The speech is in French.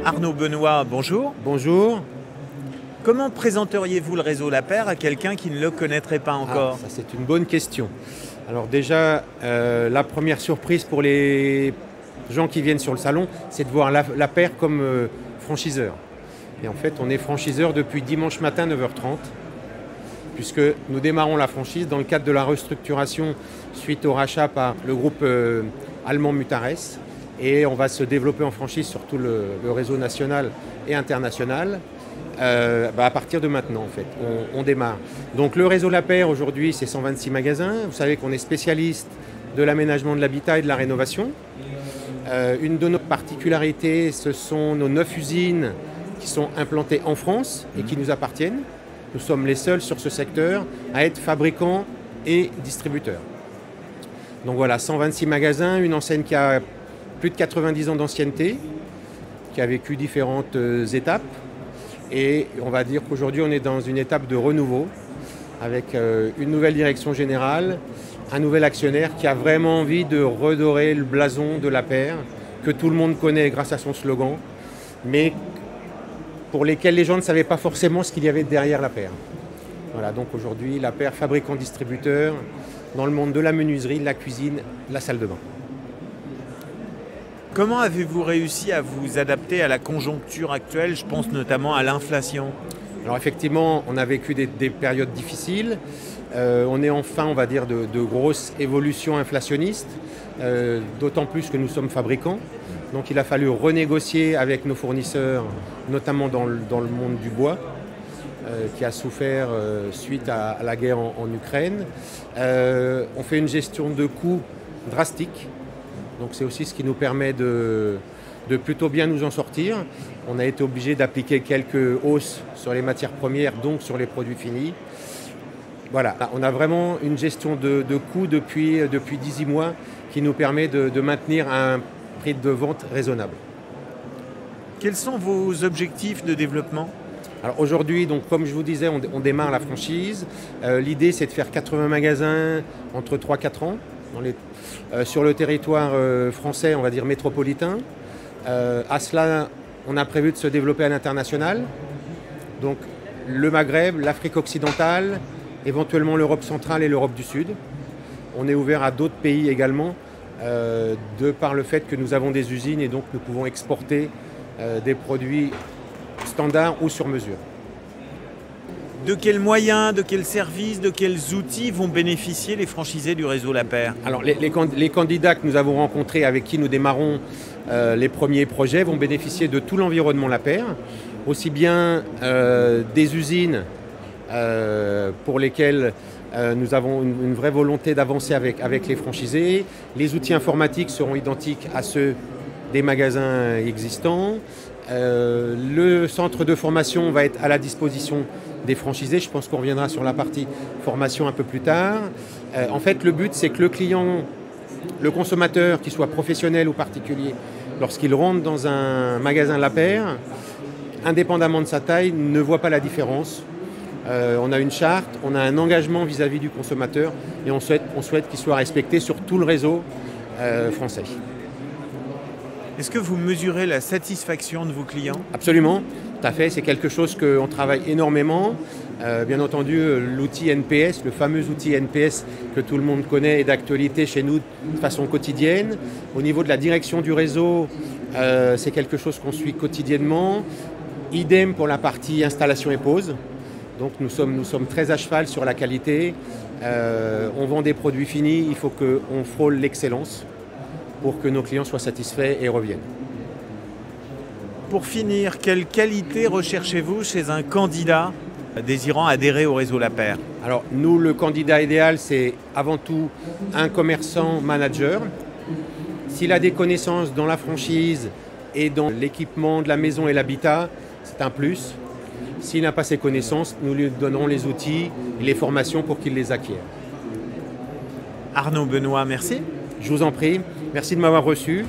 Arnaud Benoît, bonjour. Bonjour. Comment présenteriez-vous le réseau Lapeyre à quelqu'un qui ne le connaîtrait pas encore? Ça c'est une bonne question. Alors déjà, la première surprise pour les gens qui viennent sur le salon, c'est de voir Lapeyre comme franchiseur. Et en fait, on est franchiseur depuis dimanche matin 9h30, puisque nous démarrons la franchise dans le cadre de la restructuration suite au rachat par le groupe allemand Mutares. Et on va se développer en franchise sur tout le réseau national et international à partir de maintenant en fait. On démarre. Donc le réseau Lapeyre aujourd'hui c'est 126 magasins. Vous savez qu'on est spécialiste de l'aménagement de l'habitat et de la rénovation. Une de nos particularités, ce sont nos 9 usines qui sont implantées en France et qui nous appartiennent. Nous sommes les seuls sur ce secteur à être fabricants et distributeurs. Donc voilà, 126 magasins, une enseigne qui a plus de 90 ans d'ancienneté, qui a vécu différentes étapes. Et on va dire qu'aujourd'hui, on est dans une étape de renouveau, avec une nouvelle direction générale, un nouvel actionnaire qui a vraiment envie de redorer le blason de Lapeyre, que tout le monde connaît grâce à son slogan, mais pour lesquels les gens ne savaient pas forcément ce qu'il y avait derrière Lapeyre. Voilà, donc aujourd'hui, Lapeyre, fabricant-distributeur, dans le monde de la menuiserie, de la cuisine, de la salle de bain. Comment avez-vous réussi à vous adapter à la conjoncture actuelle? Je pense notamment à l'inflation. Alors effectivement, on a vécu des périodes difficiles. On est en fin, on va dire, de grosses évolutions inflationnistes, d'autant plus que nous sommes fabricants. Donc il a fallu renégocier avec nos fournisseurs, notamment dans le monde du bois, qui a souffert suite à la guerre en Ukraine. On fait une gestion de coûts drastique. Donc c'est aussi ce qui nous permet de plutôt bien nous en sortir. On a été obligé d'appliquer quelques hausses sur les matières premières, donc sur les produits finis. Voilà, on a vraiment une gestion de coûts depuis 18 mois qui nous permet de maintenir un prix de vente raisonnable. Quels sont vos objectifs de développement? Alors aujourd'hui, donc, comme je vous disais, on démarre la franchise. L'idée, c'est de faire 80 magasins entre 3-4 ans. Sur le territoire français, on va dire métropolitain. À cela, on a prévu de se développer à l'international. Donc le Maghreb, l'Afrique occidentale, éventuellement l'Europe centrale et l'Europe du Sud. On est ouvert à d'autres pays également, de par le fait que nous avons des usines et donc nous pouvons exporter des produits standards ou sur mesure. De quels moyens, de quels services, de quels outils vont bénéficier les franchisés du réseau Lapeyre? Alors les candidats que nous avons rencontrés, avec qui nous démarrons les premiers projets, vont bénéficier de tout l'environnement Lapeyre, aussi bien des usines pour lesquelles nous avons une vraie volonté d'avancer avec les franchisés. Les outils informatiques seront identiques à ceux des magasins existants. Le centre de formation va être à la disposition des franchisés. Je pense qu'on reviendra sur la partie formation un peu plus tard. En fait, le but, c'est que le client, le consommateur, qu'il soit professionnel ou particulier, lorsqu'il rentre dans un magasin Lapeyre, indépendamment de sa taille, ne voit pas la différence. On a une charte, on a un engagement vis-à-vis du consommateur et on souhaite qu'il soit respecté sur tout le réseau français. Est-ce que vous mesurez la satisfaction de vos clients? Absolument, tout à fait. C'est quelque chose qu'on travaille énormément. Bien entendu, l'outil NPS, le fameux outil NPS que tout le monde connaît, est d'actualité chez nous de façon quotidienne. Au niveau de la direction du réseau, c'est quelque chose qu'on suit quotidiennement. Idem pour la partie installation et pose. Donc nous sommes très à cheval sur la qualité. On vend des produits finis, il faut qu'on frôle l'excellence pour que nos clients soient satisfaits et reviennent. Pour finir, quelle qualité recherchez-vous chez un candidat désirant adhérer au réseau Lapeyre? Alors nous, le candidat idéal, c'est avant tout un commerçant manager. S'il a des connaissances dans la franchise et dans l'équipement de la maison et l'habitat, c'est un plus. S'il n'a pas ces connaissances, nous lui donnerons les outils et les formations pour qu'il les acquiert. Arnaud Benoît, merci. Je vous en prie. Merci de m'avoir reçu.